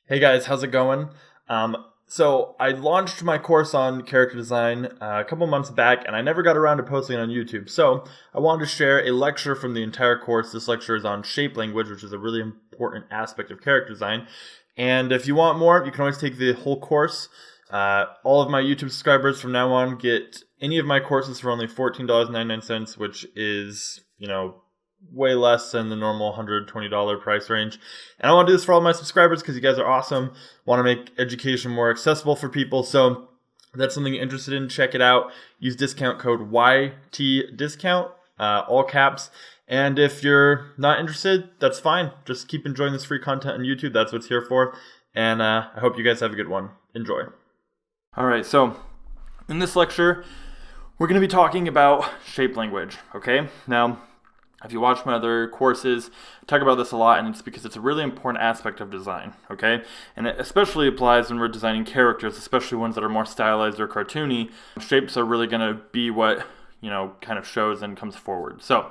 Hey guys, how's it going? So I launched my course on character design a couple months back, and I never got around to posting it on YouTube. So I wanted to share a lecture from the entire course. This lecture is on shape language, which is a really important aspect of character design. And if you want more, you can always take the whole course. All of my YouTube subscribers from now on get any of my courses for only $14.99, which is, way less than the normal $120 price range. And I want to do this for all my subscribers because you guys are awesome. Want to make education more accessible for people. So if that's something you're interested in, check it out. Use discount code YTDiscount, all caps. And if you're not interested, that's fine. Just keep enjoying this free content on YouTube. That's what it's here for. And I hope you guys have a good one. Enjoy. All right, so in this lecture, we're going to be talking about shape language, okay? Now, if you watch my other courses, I talk about this a lot, and it's because it's a really important aspect of design, okay? And it especially applies when we're designing characters, especially ones that are more stylized or cartoony. Shapes are really going to be what, kind of shows and comes forward. So,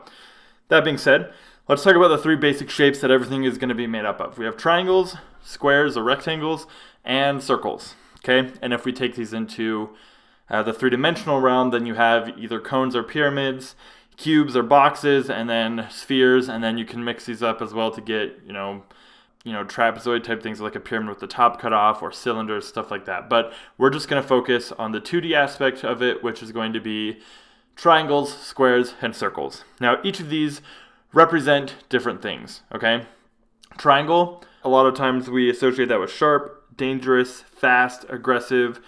that being said, let's talk about the three basic shapes that everything is going to be made up of. We have triangles, squares or rectangles, and circles, okay? And if we take these into the three-dimensional realm, then you have either cones or pyramids, cubes or boxes, and then spheres, and then you can mix these up as well to get, trapezoid type things like a pyramid with the top cut off, or cylinders, stuff like that. But we're just going to focus on the 2D aspect of it, which is going to be triangles, squares, and circles. Now, each of these represent different things, okay? Triangle, a lot of times we associate that with sharp, dangerous, fast, aggressive,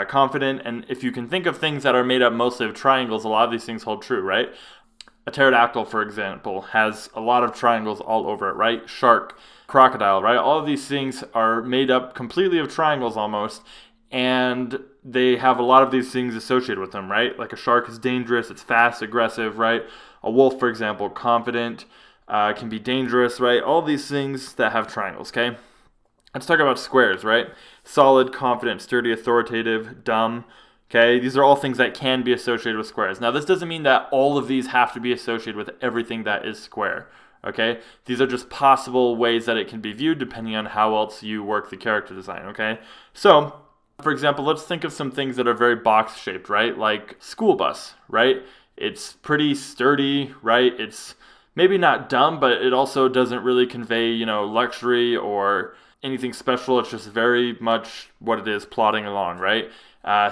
confident, and if you can think of things that are made up mostly of triangles, a lot of these things hold true, right? A pterodactyl, for example, has a lot of triangles all over it, right? Shark, crocodile, right? All of these things are made up completely of triangles almost, and they have a lot of these things associated with them, right? Like a shark is dangerous, it's fast, aggressive, right? A wolf, for example, confident, can be dangerous, right? All these things that have triangles, okay? Let's talk about squares, right? Solid, confident, sturdy, authoritative, dumb. Okay, these are all things that can be associated with squares. Now, this doesn't mean that all of these have to be associated with everything that is square. Okay, these are just possible ways that it can be viewed depending on how else you work the character design. Okay, so for example, let's think of some things that are very box shaped, right? Like school bus, right? It's pretty sturdy, right? It's maybe not dumb, but it also doesn't really convey, luxury or anything special. It's just very much what it is, plodding along, right?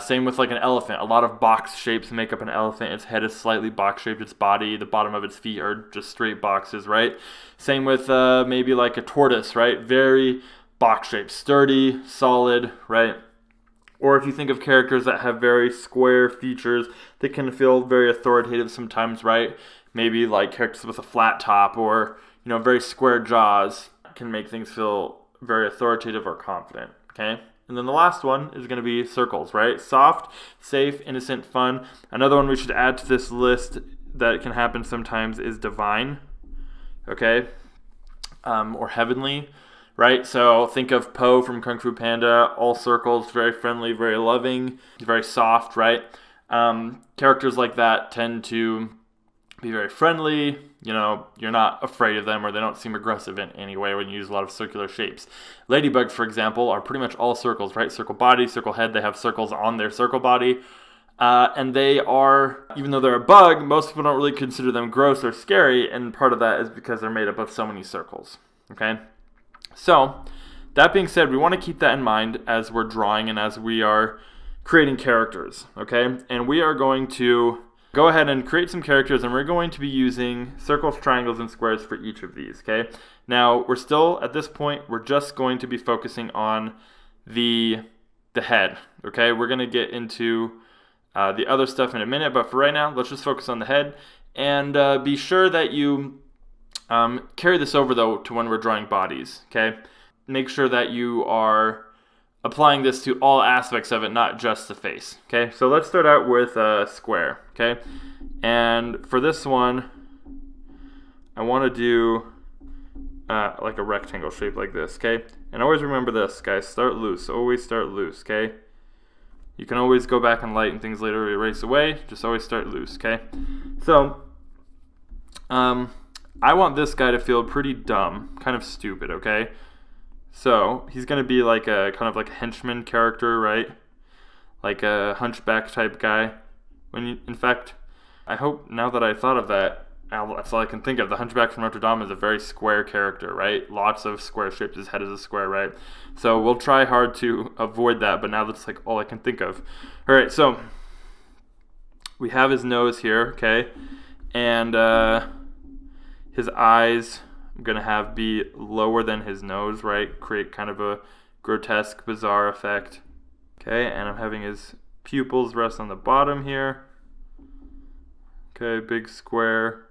Same with like an elephant. A lot of box shapes make up an elephant. Its head is slightly box shaped, its body, the bottom of its feet are just straight boxes, right? Same with maybe like a tortoise, right? Very box shaped, sturdy, solid, right? Or if you think of characters that have very square features, they can feel very authoritative sometimes, right? Maybe like characters with a flat top or, very square jaws can make things feel very authoritative or confident, okay? And then the last one is going to be circles, right? Soft, safe, innocent, fun. Another one we should add to this list that can happen sometimes is divine, okay? Or heavenly, right? So think of Po from Kung Fu Panda, all circles, very friendly, very loving, very soft, right? Characters like that tend to be very friendly, you're not afraid of them, or they don't seem aggressive in any way when you use a lot of circular shapes. Ladybugs, for example, are pretty much all circles, right? Circle body, circle head, they have circles on their circle body. And they are, even though they're a bug, most people don't really consider them gross or scary, and part of that is because they're made up of so many circles, okay? So, that being said, we want to keep that in mind as we're drawing and as we are creating characters, okay? And we are going to go ahead and create some characters, and we're going to be using circles, triangles, and squares for each of these, okay? Now, we're still, at this point, we're just going to be focusing on the head, okay? We're going to get into the other stuff in a minute, but for right now, let's just focus on the head, and be sure that you carry this over, though, to when we're drawing bodies, okay? Make sure that you are applying this to all aspects of it, not just the face, okay? So let's start out with a square, okay? And for this one, I want to do like a rectangle shape like this, okay? And always remember this, guys, start loose. Always start loose, okay? You can always go back and lighten things later or erase away. Just always start loose, okay? So, I want this guy to feel pretty dumb, kind of stupid, okay? So he's going to be like a kind of like a henchman character, right? Like a hunchback type guy. In fact, I hope now that I thought of that, that's all I can think of. The Hunchback from Notre Dame is a very square character, right? Lots of square shapes. His head is a square, right? So we'll try hard to avoid that, but now that's like all I can think of. All right, so we have his nose here, okay? And his eyes I'm going to have be lower than his nose, right? Create kind of a grotesque, bizarre effect. Okay, and I'm having his pupils rest on the bottom here. Okay, big square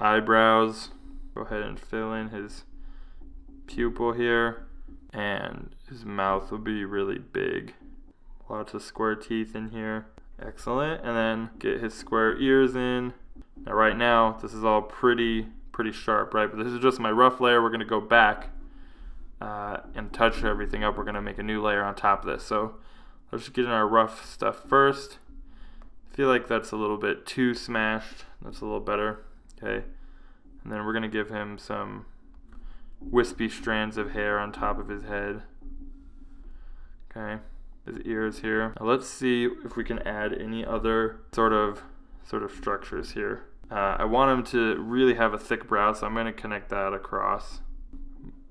eyebrows. Go ahead and fill in his pupil here. And his mouth will be really big. Lots of square teeth in here. Excellent. And then get his square ears in. Now right now, this is all pretty sharp, right? But this is just my rough layer. We're going to go back and touch everything up. We're going to make a new layer on top of this. So let's just get in our rough stuff first. I feel like that's a little bit too smashed. That's a little better. Okay. And then we're going to give him some wispy strands of hair on top of his head. Okay. His ears here. Now let's see if we can add any other sort of structures here. I want him to really have a thick brow, so I'm going to connect that across.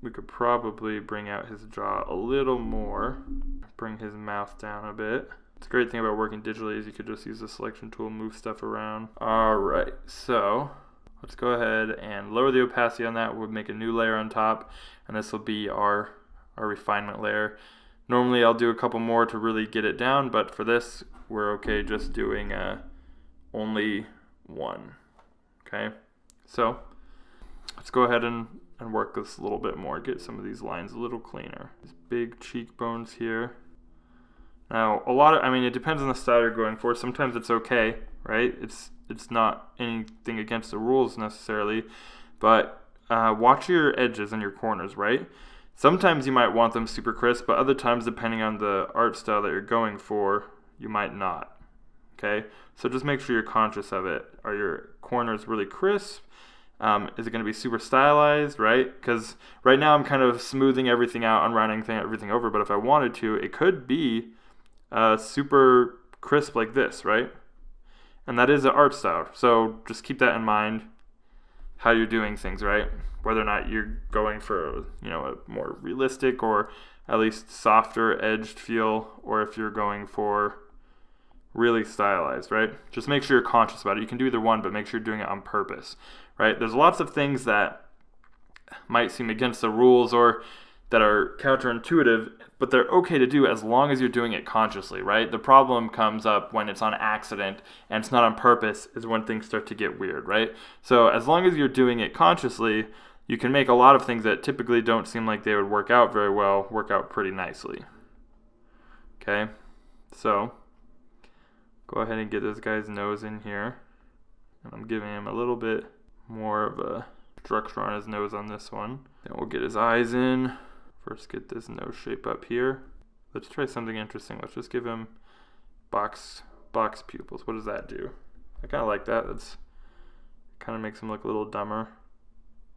We could probably bring out his jaw a little more. Bring his mouth down a bit. The great thing about working digitally is you could just use the selection tool and move stuff around. Alright, so let's go ahead and lower the opacity on that. We'll make a new layer on top, and this will be our refinement layer. Normally I'll do a couple more to really get it down, but for this we're okay just doing only one. Okay, so let's go ahead and work this a little bit more, get some of these lines a little cleaner. These big cheekbones here. Now, it depends on the style you're going for. Sometimes it's okay, right? It's not anything against the rules necessarily, but watch your edges and your corners, right? Sometimes you might want them super crisp, but other times, depending on the art style that you're going for, you might not, okay? So just make sure you're conscious of it. Are your corners really crisp? Is it going to be super stylized, right? Because right now I'm kind of smoothing everything out and rounding everything over, but if I wanted to, it could be super crisp like this, right? And that is an art style, so just keep that in mind how you're doing things, right? Whether or not you're going for a more realistic or at least softer edged feel, or if you're going for really stylized, right? Just make sure you're conscious about it. You can do either one, but make sure you're doing it on purpose, right? There's lots of things that might seem against the rules or that are counterintuitive, but they're okay to do as long as you're doing it consciously, right? The problem comes up when it's on accident and it's not on purpose, is when things start to get weird, right? So as long as you're doing it consciously, you can make a lot of things that typically don't seem like they would work out very well, work out pretty nicely. Okay, so go ahead and get this guy's nose in here. And I'm giving him a little bit more of a structure on his nose on this one. Then we'll get his eyes in. First get this nose shape up here. Let's try something interesting. Let's just give him box pupils. What does that do? I kind of like that. That's kind of makes him look a little dumber,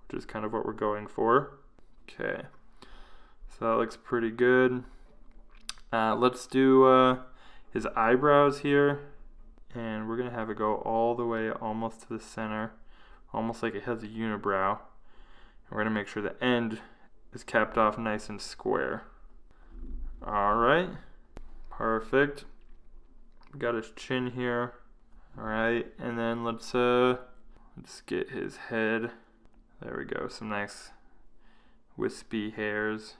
which is kind of what we're going for. Okay, so that looks pretty good. Let's do his eyebrows here, and we're gonna have it go all the way almost to the center, almost like it has a unibrow. And we're gonna make sure the end is capped off nice and square. Alright, perfect. We got his chin here. Alright, and then let's get his head. There we go, some nice wispy hairs.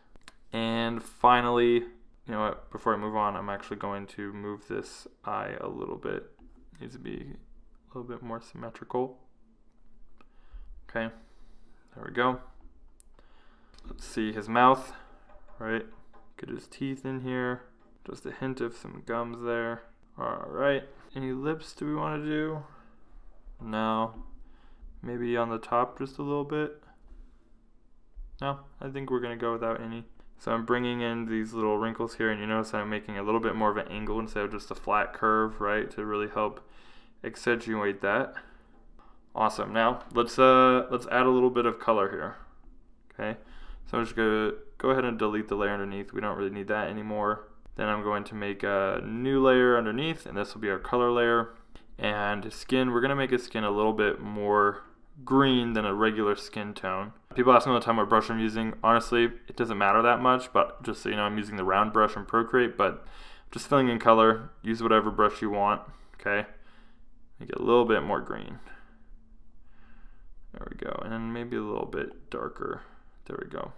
And finally, you know what, before I move on, I'm actually going to move this eye a little bit. It needs to be a little bit more symmetrical. Okay, there we go. Let's see his mouth, right? Get his teeth in here. Just a hint of some gums there. Alright, any lips do we want to do? No. Maybe on the top just a little bit. No, I think we're going to go without any. So I'm bringing in these little wrinkles here, and you notice I'm making a little bit more of an angle instead of just a flat curve, right? To really help accentuate that. Awesome. Now let's add a little bit of color here. Okay. So I'm just going to go ahead and delete the layer underneath. We don't really need that anymore. Then I'm going to make a new layer underneath, and this will be our color layer. And skin, we're going to make his skin a little bit more green than a regular skin tone. People ask me all the time what brush I'm using. Honestly, it doesn't matter that much, but just so you know, I'm using the round brush from Procreate, but just filling in color. Use whatever brush you want, okay? Make it a little bit more green. There we go, and then maybe a little bit darker. There we go.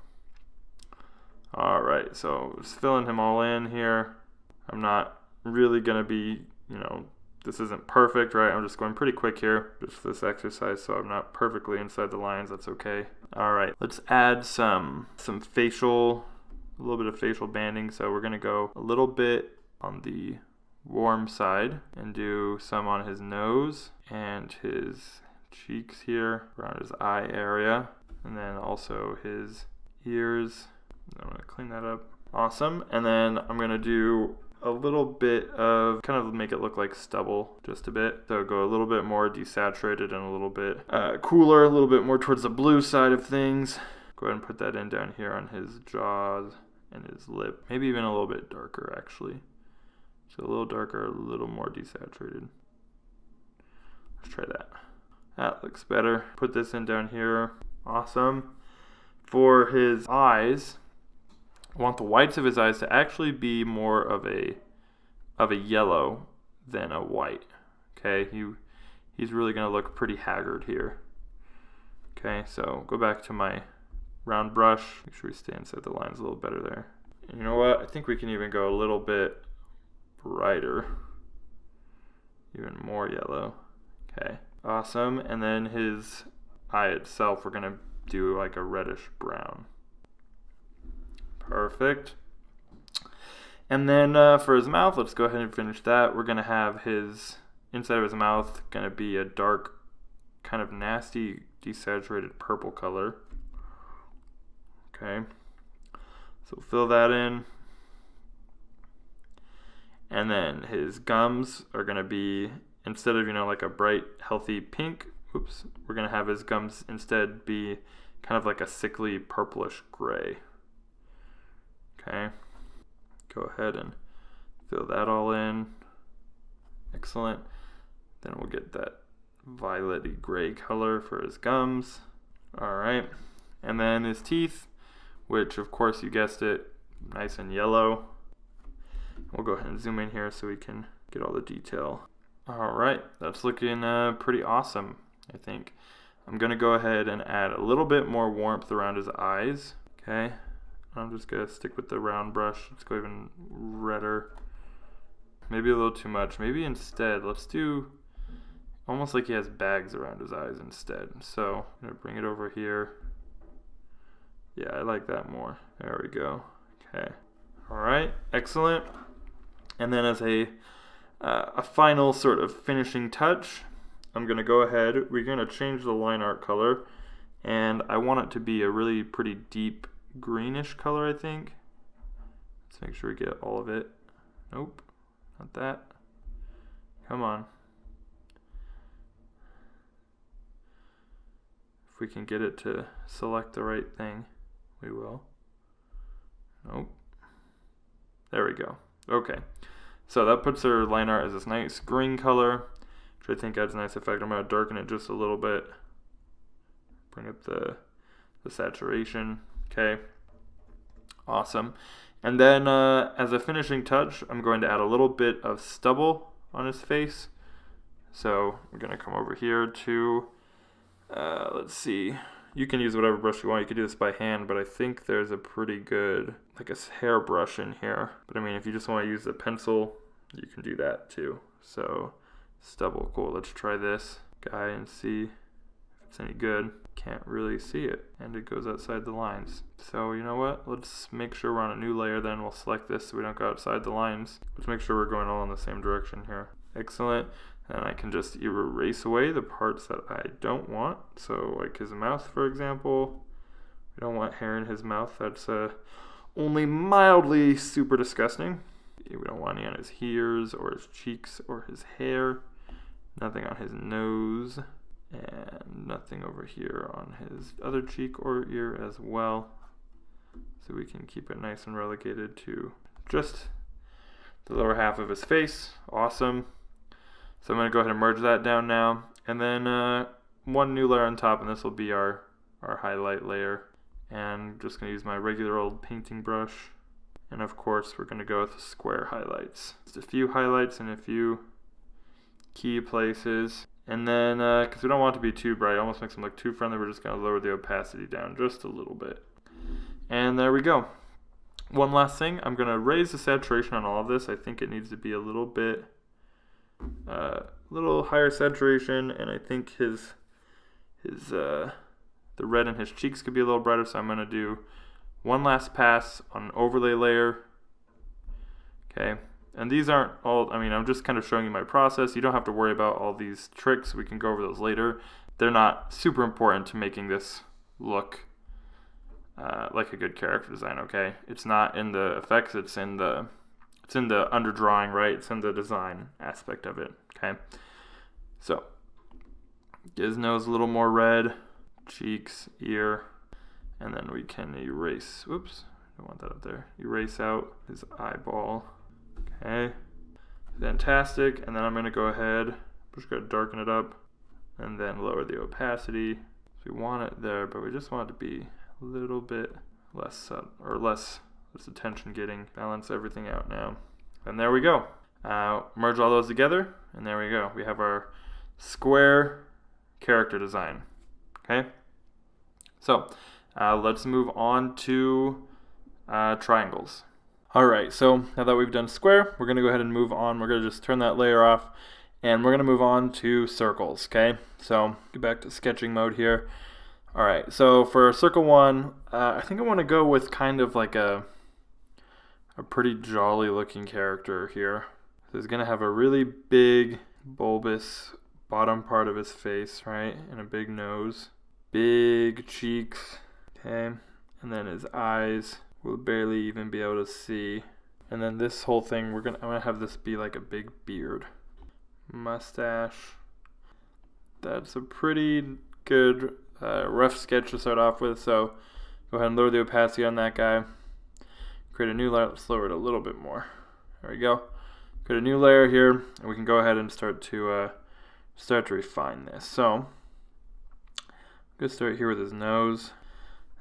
All right, so just filling him all in here. I'm not really gonna be, this isn't perfect, right? I'm just going pretty quick here, just for this exercise, so I'm not perfectly inside the lines. That's okay. All right, let's add some facial, a little bit of facial banding. So we're gonna go a little bit on the warm side and do some on his nose and his cheeks here, around his eye area, and then also his ears. I'm gonna clean that up. Awesome. And then I'm gonna do a little bit of, kind of make it look like stubble, just a bit. So go a little bit more desaturated and a little bit cooler, a little bit more towards the blue side of things. Go ahead and put that in down here on his jaws and his lip. Maybe even a little bit darker, actually. So a little darker, a little more desaturated. Let's try that. That looks better. Put this in down here. Awesome. For his eyes, I want the whites of his eyes to actually be more of a yellow than a white. Okay, he's really gonna look pretty haggard here. Okay, so go back to my round brush. Make sure we stay inside the lines a little better there. And you know what? I think we can even go a little bit brighter, even more yellow. Okay, awesome. And then his eye itself, we're gonna do like a reddish brown. Perfect. And then for his mouth, let's go ahead and finish that. We're gonna have his inside of his mouth gonna be a dark, kind of nasty, desaturated purple color. Okay, so fill that in. And then his gums are gonna be, instead of like a bright, healthy pink, we're gonna have his gums instead be kind of like a sickly purplish gray. Okay, go ahead and fill that all in. Excellent. Then we'll get that violet-y gray color for his gums. All right, and then his teeth, which of course you guessed it, nice and yellow. We'll go ahead and zoom in here so we can get all the detail. All right, that's looking pretty awesome, I think. I'm gonna go ahead and add a little bit more warmth around his eyes. Okay, I'm just gonna stick with the round brush. Let's go even redder. Maybe a little too much. Maybe instead, let's do almost like he has bags around his eyes instead. So I'm gonna bring it over here. Yeah, I like that more. There we go. Okay. All right, excellent. And then as a final sort of finishing touch, I'm gonna go ahead, we're gonna change the line art color, and I want it to be a really pretty deep greenish color, I think. Let's make sure we get all of it. Nope, not that. Come on. If we can get it to select the right thing, we will. Nope. There we go. Okay. So that puts our line art as this nice green color, which I think adds a nice effect. I'm going to darken it just a little bit. Bring up the saturation. Okay. Awesome. And then as a finishing touch, I'm going to add a little bit of stubble on his face. So we're going to come over here to, let's see. You can use whatever brush you want. You can do this by hand, but I think there's a pretty good, like a hairbrush in here. But I mean, if you just want to use a pencil, you can do that too. So stubble, cool. Let's try this guy and see if it's any good. Can't really see it, and it goes outside the lines. So you know what? Let's make sure we're on a new layer. Then we'll select this so we don't go outside the lines. Let's make sure we're going all in the same direction here. Excellent. And I can just erase away the parts that I don't want. So like his mouth, for example. We don't want hair in his mouth. That's only mildly super disgusting. We don't want any on his ears or his cheeks or his hair. Nothing on his nose. And nothing over here on his other cheek or ear as well. So we can keep it nice and relegated to just the lower half of his face. Awesome. So I'm going to go ahead and merge that down now. And then one new layer on top, and this will be our highlight layer. And I'm just going to use my regular old painting brush. And of course, we're going to go with square highlights. Just a few highlights in a few key places. And then, because we don't want it to be too bright, almost makes them look too friendly, we're just going to lower the opacity down just a little bit. And there we go. One last thing, I'm going to raise the saturation on all of this. I think it needs to be a little bit, little higher saturation, and I think the red in his cheeks could be a little brighter, so I'm going to do one last pass on an overlay layer. Okay, and these aren't all, I'm just kind of showing you my process. You don't have to worry about all these tricks. We can go over those later. They're not super important to making this look like a good character design, okay? It's not in the effects, it's in the underdrawing, right? It's in the design aspect of it, okay? So, get his nose a little more red, cheeks, ear, and then we can erase, whoops, don't want that up there. Erase out his eyeball, okay? Fantastic, and then I'm gonna go ahead, just gonna darken it up, and then lower the opacity. So we want it there, but we just want it to be a little bit less attention getting. Balance everything out now. And there we go. Merge all those together, and there we go. We have our square character design. Okay? So, let's move on to triangles. Alright, so now that we've done square, we're going to go ahead and move on. We're going to just turn that layer off, and we're going to move on to circles. Okay? So, get back to sketching mode here. Alright, so for circle 1, I think I want to go with kind of like a pretty jolly looking character here. So he's going to have a really big, bulbous bottom part of his face, right? And a big nose. Big cheeks, okay? And then his eyes, we'll barely even be able to see. And then this whole thing, I'm gonna have this be like a big beard. Mustache. That's a pretty good rough sketch to start off with, so go ahead and lower the opacity on that guy. Create a new layer. Let's lower it a little bit more. There we go. Create a new layer here, and we can go ahead and start to refine this. So I'm gonna start here with his nose,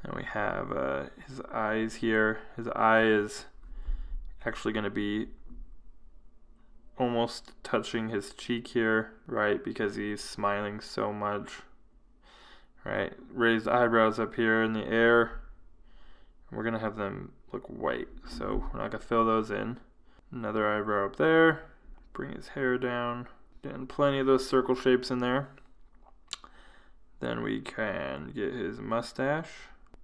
and we have his eyes here. His eye is actually going to be almost touching his cheek here, right? Because he's smiling so much. Right, raised eyebrows up here in the air. We're going to have them look white, so we're not going to fill those in. Another eyebrow up there. Bring his hair down. Getting plenty of those circle shapes in there. Then we can get his mustache.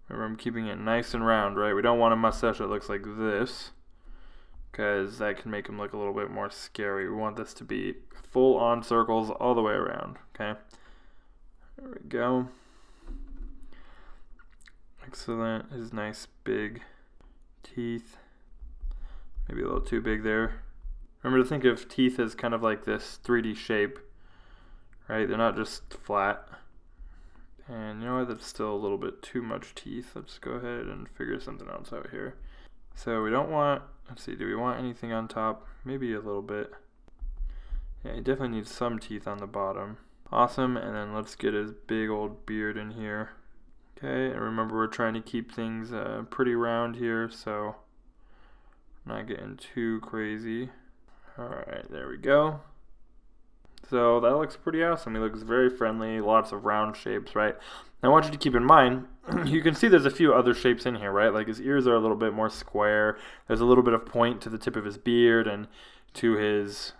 Remember, I'm keeping it nice and round, right? We don't want a mustache that looks like this, because that can make him look a little bit more scary. We want this to be full on circles all the way around, okay? There we go. Excellent. His nice big teeth. Maybe a little too big there. Remember to think of teeth as kind of like this 3D shape, right? They're not just flat. And you know what? That's still a little bit too much teeth. Let's go ahead and figure something else out here. So we don't want, let's see, do we want anything on top? Maybe a little bit. Yeah, he definitely needs some teeth on the bottom. Awesome, and then let's get his big old beard in here. Okay, and remember we're trying to keep things pretty round here, so not getting too crazy. Alright, there we go. So that looks pretty awesome. He looks very friendly, lots of round shapes, right? Now I want you to keep in mind, you can see there's a few other shapes in here, right? Like his ears are a little bit more square. There's a little bit of point to the tip of his beard and to his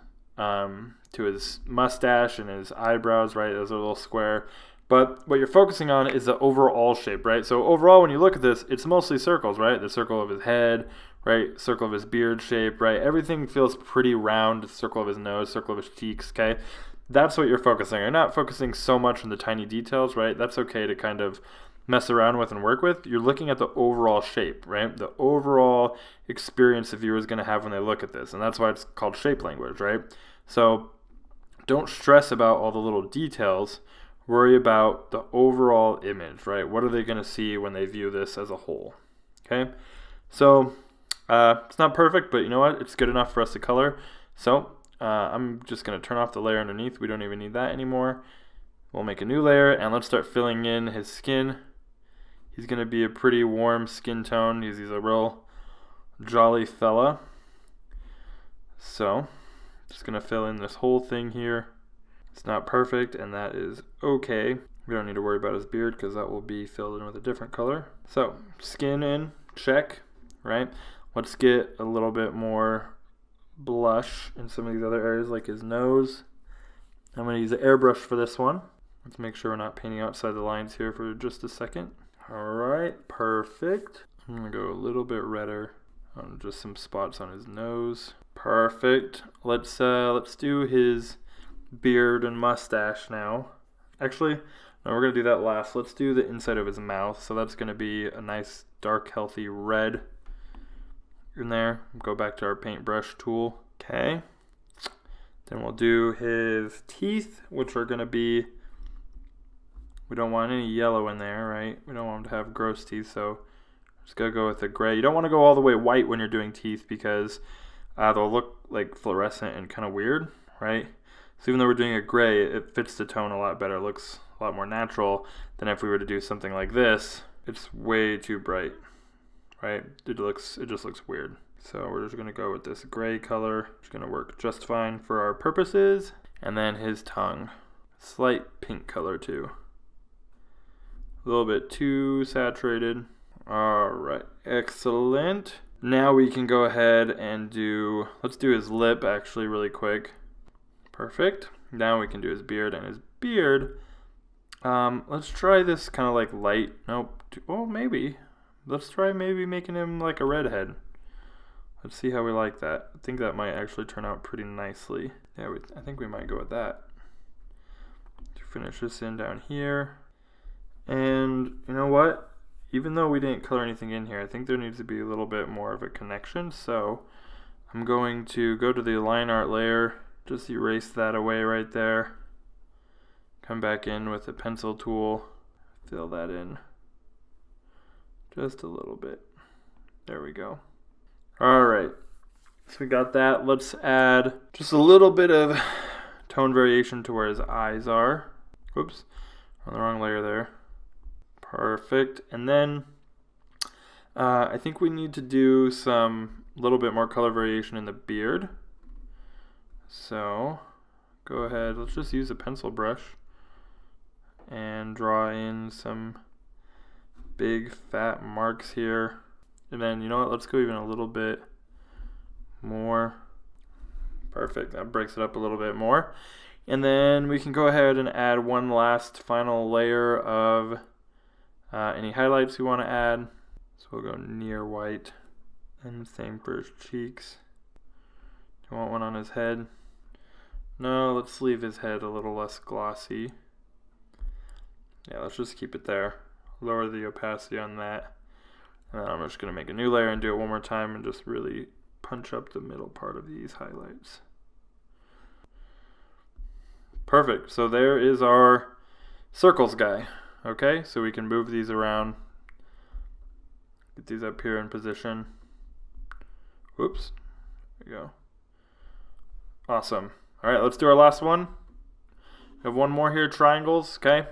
mustache and his eyebrows, right? Those are a little square. But what you're focusing on is the overall shape, right? So overall, when you look at this, it's mostly circles, right? The circle of his head, right? Circle of his beard shape, right? Everything feels pretty round. The circle of his nose, circle of his cheeks, okay? That's what you're focusing on. You're not focusing so much on the tiny details, right? That's okay to kind of mess around with and work with. You're looking at the overall shape, right? The overall experience the viewer is going to have when they look at this. And that's why it's called shape language, right? So don't stress about all the little details. Worry about the overall image, right? What are they going to see when they view this as a whole? Okay, so it's not perfect, but you know what? It's good enough for us to color. So I'm just going to turn off the layer underneath. We don't even need that anymore. We'll make a new layer, and let's start filling in his skin. He's going to be a pretty warm skin tone. He's a real jolly fella. So just going to fill in this whole thing here. It's not perfect, and that is okay. We don't need to worry about his beard because that will be filled in with a different color. So skin in, check, right? Let's get a little bit more blush in some of these other areas like his nose. I'm going to use an airbrush for this one. Let's make sure we're not painting outside the lines here for just a second. Alright, perfect. I'm going to go a little bit redder on just some spots on his nose. Perfect. Let's do his beard and mustache now. Actually, no, we're going to do that last. Let's do the inside of his mouth. So that's going to be a nice dark healthy red in there. Go back to our paintbrush tool. Okay. Then we'll do his teeth, which are going to be, we don't want any yellow in there, right? We don't want him to have gross teeth, so just gotta go with the gray. You don't want to go all the way white when you're doing teeth because they'll look like fluorescent and kind of weird, right? So even though we're doing a gray, it fits the tone a lot better. It looks a lot more natural than if we were to do something like this. It's way too bright, right? It just looks weird. So we're just gonna go with this gray color. It's gonna work just fine for our purposes. And then his tongue, slight pink color too. A little bit too saturated. All right, excellent. Now we can go ahead and let's do his lip actually really quick. Perfect. Now we can do his beard, and his beard, let's try this kind of like light, nope, oh maybe. Let's try maybe making him like a redhead. Let's see how we like that. I think that might actually turn out pretty nicely. Yeah, I think we might go with that. To finish this in down here. And you know what? Even though we didn't color anything in here, I think there needs to be a little bit more of a connection. So I'm going to go to the line art layer, just erase that away right there. Come back in with the pencil tool, fill that in just a little bit. There we go. All right, so we got that. Let's add just a little bit of tone variation to where his eyes are. Whoops, on the wrong layer there. Perfect. And then I think we need to do some little bit more color variation in the beard. So go ahead, let's just use a pencil brush and draw in some big fat marks here. And then you know what, let's go even a little bit more. Perfect, that breaks it up a little bit more. And then we can go ahead and add one last final layer of any highlights we want to add. So we'll go near white, and same for his cheeks. Do you want one on his head? No, let's leave his head a little less glossy. Yeah, let's just keep it there. Lower the opacity on that. And then I'm just going to make a new layer and do it one more time and just really punch up the middle part of these highlights. Perfect. So there is our circles guy. Okay, so we can move these around. Get these up here in position. Whoops. There we go. Awesome. All right, let's do our last one. We have one more here, triangles, okay?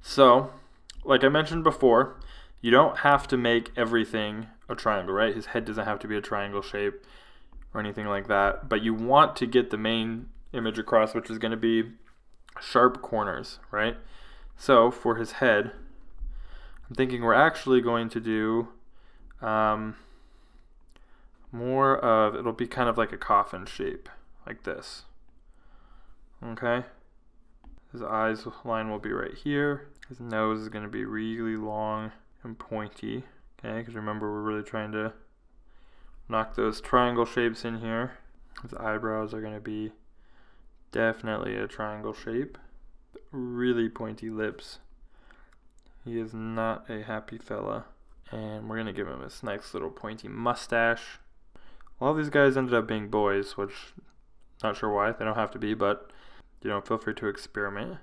So, like I mentioned before, you don't have to make everything a triangle, right? His head doesn't have to be a triangle shape or anything like that, but you want to get the main image across, which is going to be sharp corners, right? So for his head, I'm thinking we're actually going to do more of, it'll be kind of like a coffin shape, like this. Okay? His eyes line will be right here. His nose is going to be really long and pointy. Okay, because remember we're really trying to knock those triangle shapes in here. His eyebrows are going to be definitely a triangle shape. Really pointy lips. He is not a happy fella. And we're going to give him this nice little pointy mustache. All these guys ended up being boys, which not sure why. They don't have to be, but you know, feel free to experiment.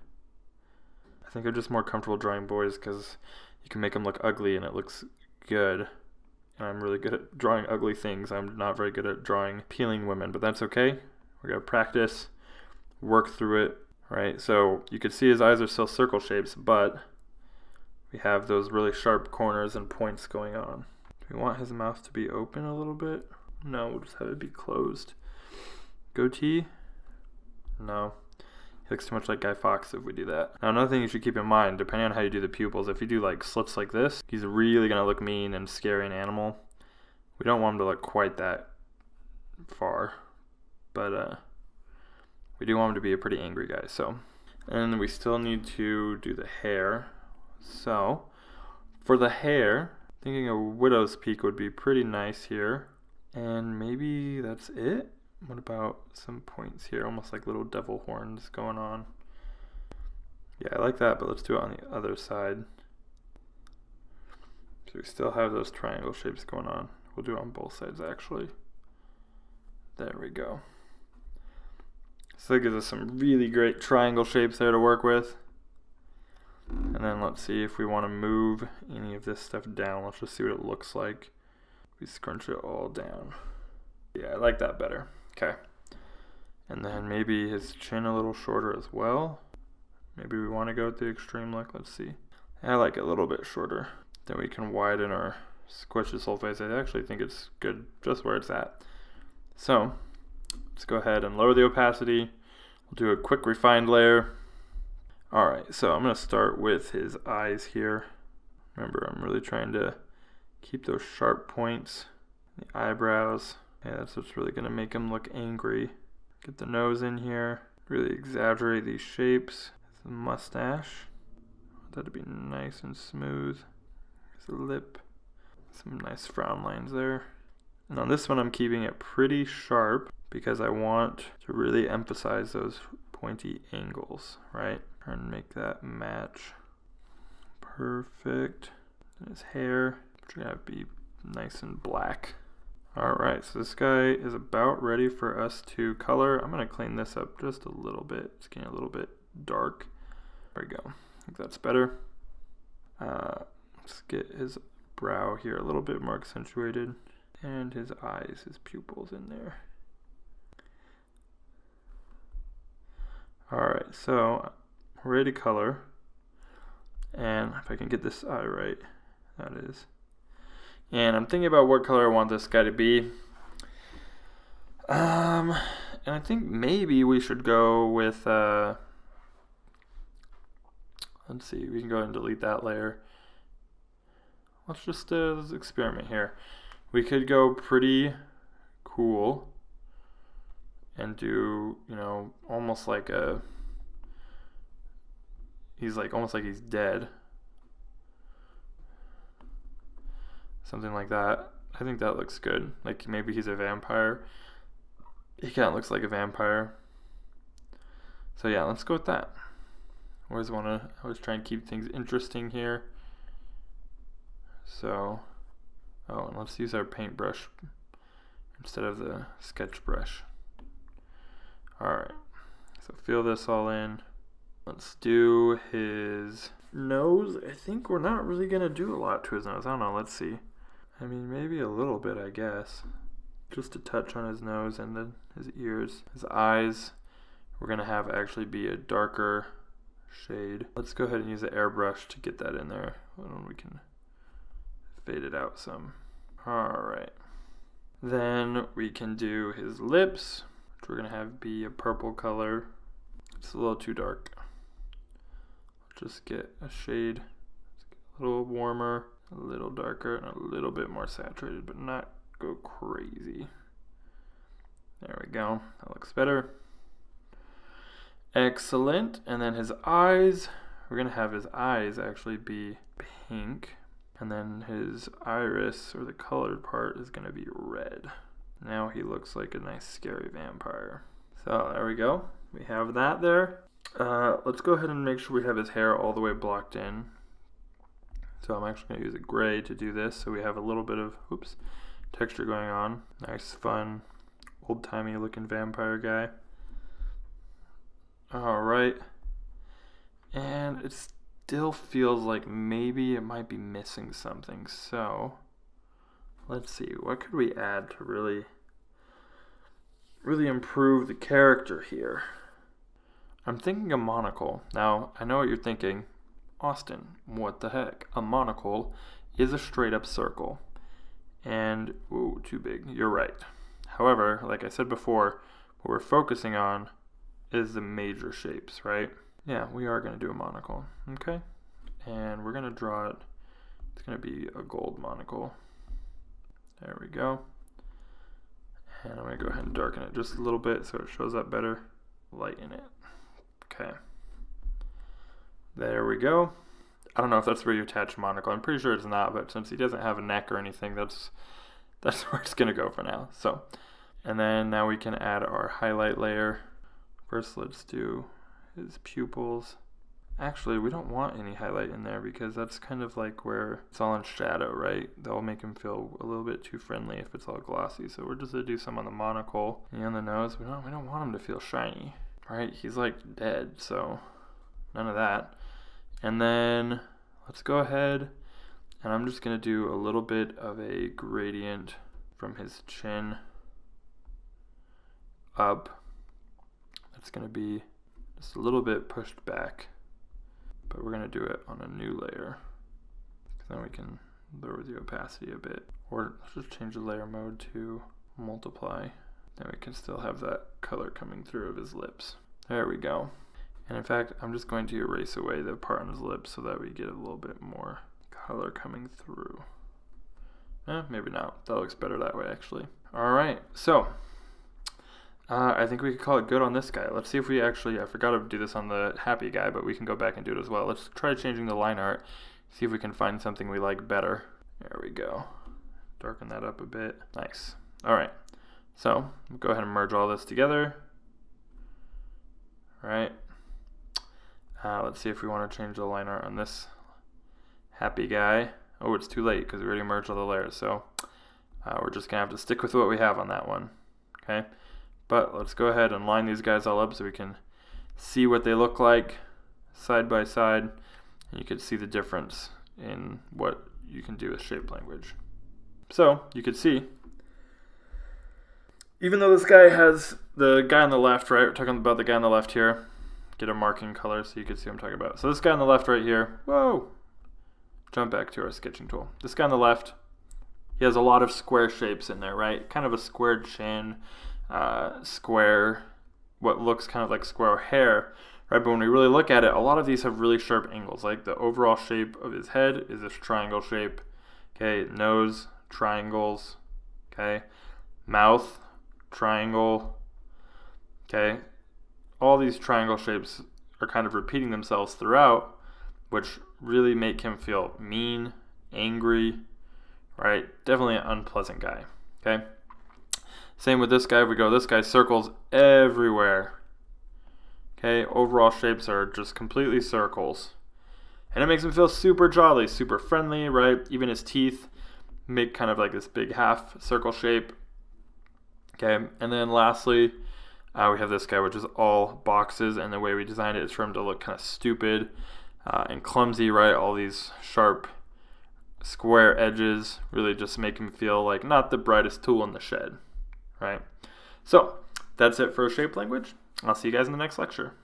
I think I'm just more comfortable drawing boys because you can make them look ugly and it looks good. And I'm really good at drawing ugly things. I'm not very good at drawing appealing women, but that's okay. We're going to practice, work through it, right? So you can see his eyes are still circle shapes, but we have those really sharp corners and points going on. Do we want his mouth to be open a little bit? No, we'll just have it be closed. Goatee? No. He looks too much like Guy Fawkes if we do that. Now another thing you should keep in mind, depending on how you do the pupils, if you do like slits like this, he's really going to look mean and scary and animal. We don't want him to look quite that far, but we do want him to be a pretty angry guy. So, and we still need to do the hair. So for the hair, thinking a widow's peak would be pretty nice here. And maybe that's it. What about some points here, almost like little devil horns going on? Yeah, I like that, but let's do it on the other side. So we still have those triangle shapes going on. We'll do it on both sides, actually. There we go. So that gives us some really great triangle shapes there to work with. And then let's see if we want to move any of this stuff down. Let's just see what it looks like. We scrunch it all down. Yeah, I like that better. Okay. And then maybe his chin a little shorter as well. Maybe we want to go with the extreme look. Let's see. I like it a little bit shorter. Then we can widen or squish his whole face. I actually think it's good just where it's at. So let's go ahead and lower the opacity. We'll do a quick refined layer. Alright, so I'm going to start with his eyes here. Remember, I'm really trying to keep those sharp points. The eyebrows. Yeah, that's what's really going to make him look angry. Get the nose in here. Really exaggerate these shapes. The mustache. That'd be nice and smooth. There's a lip. Some nice frown lines there. And on this one, I'm keeping it pretty sharp because I want to really emphasize those pointy angles, right? Try and make that match. Perfect. And his hair, which are going to be nice and black. Alright, so this guy is about ready for us to color. I'm going to clean this up just a little bit. It's getting a little bit dark. There we go. I think that's better. Let's get his brow here a little bit more accentuated. And his eyes, his pupils in there. Alright, so we're ready to color. And if I can get this eye right, that is. And I'm thinking about what color I want this guy to be. And I think maybe we should go with, let's see, we can go ahead and delete that layer. Let's just let's experiment here. We could go pretty cool and do, you know, almost like he's like, almost like he's dead. Something like that. I think that looks good. Like maybe he's a vampire. He kind of looks like a vampire. So yeah, let's go with that. Always try and keep things interesting here. So, oh, and let's use our paintbrush instead of the sketch brush. Alright, so fill this all in. Let's do his nose. I think we're not really going to do a lot to his nose. I don't know, let's see. I mean, maybe a little bit, I guess. Just a touch on his nose and then his ears. His eyes, we're going to have actually be a darker shade. Let's go ahead and use the airbrush to get that in there. And we can fade it out some. Alright. Then we can do his lips, which we're going to have be a purple color. It's a little too dark. Just get a shade, a little warmer, a little darker, and a little bit more saturated, but not go crazy. There we go. That looks better. Excellent. And then his eyes, we're going to have his eyes actually be pink. And then his iris, or the colored part, is going to be red. Now he looks like a nice scary vampire. So there we go. We have that there. Let's go ahead and make sure we have his hair all the way blocked in. So I'm actually going to use a gray to do this, so we have a little bit of texture going on. Nice, fun, old-timey looking vampire guy. Alright. And it's still feels like maybe it might be missing something. So let's see, what could we add to really improve the character here? I'm thinking a monocle. Now, I know what you're thinking. Austin, what the heck? A monocle is a straight up circle. And, ooh, too big. You're right. However, like I said before, what we're focusing on is the major shapes, right? Yeah, we are going to do a monocle, okay? And we're going to draw it. It's going to be a gold monocle. There we go. And I'm going to go ahead and darken it just a little bit so it shows up better. Lighten it. Okay. There we go. I don't know if that's where you attach monocle. I'm pretty sure it's not, but since he doesn't have a neck or anything, that's where it's going to go for now. So, and then now we can add our highlight layer. First, let's do his pupils. Actually, we don't want any highlight in there because that's kind of like where it's all in shadow, right? That'll make him feel a little bit too friendly if it's all glossy. So we're just going to do some on the monocle and on the nose. We don't want him to feel shiny, right? He's like dead, so none of that. And then let's go ahead and I'm just going to do a little bit of a gradient from his chin up. That's going to be just a little bit pushed back, but we're going to do it on a new layer. Then we can lower the opacity a bit, or let's just change the layer mode to multiply. Then we can still have that color coming through of his lips. There we go. And in fact, I'm just going to erase away the part on his lips so that we get a little bit more color coming through. Maybe not. That looks better that way, actually. All right, so I think we could call it good on this guy. Let's see if we actually, I forgot to do this on the happy guy, but we can go back and do it as well. Let's try changing the line art, see if we can find something we like better. There we go. Darken that up a bit. Nice. All right, so we'll go ahead and merge all this together. All right. Let's see if we want to change the line art on this happy guy. Oh, it's too late because we already merged all the layers. So we're just going to have to stick with what we have on that one. Okay. But let's go ahead and line these guys all up so we can see what they look like side by side. And you can see the difference in what you can do with shape language. So you could see, even though this guy has the guy on the left, right? We're talking about the guy on the left here. Get a marking color so you can see what I'm talking about. So this guy on the left right here, whoa, jump back to our sketching tool. This guy on the left, he has a lot of square shapes in there, right? Kind of a squared chin, square, what looks kind of like square hair, right? But when we really look at it, a lot of these have really sharp angles. Like the overall shape of his head is this triangle shape, okay? Nose, triangles, okay? Mouth, triangle, okay? All these triangle shapes are kind of repeating themselves throughout, which really make him feel mean, angry, right? Definitely an unpleasant guy, okay? Same with this guy. If we go, this guy circles everywhere, okay? Overall shapes are just completely circles. And it makes him feel super jolly, super friendly, right? Even his teeth make kind of like this big half circle shape, okay? And then lastly, we have this guy, which is all boxes, and the way we designed it is for him to look kind of stupid and clumsy, right? All these sharp square edges really just make him feel like not the brightest tool in the shed, right? So that's it for shape language. I'll see you guys in the next lecture.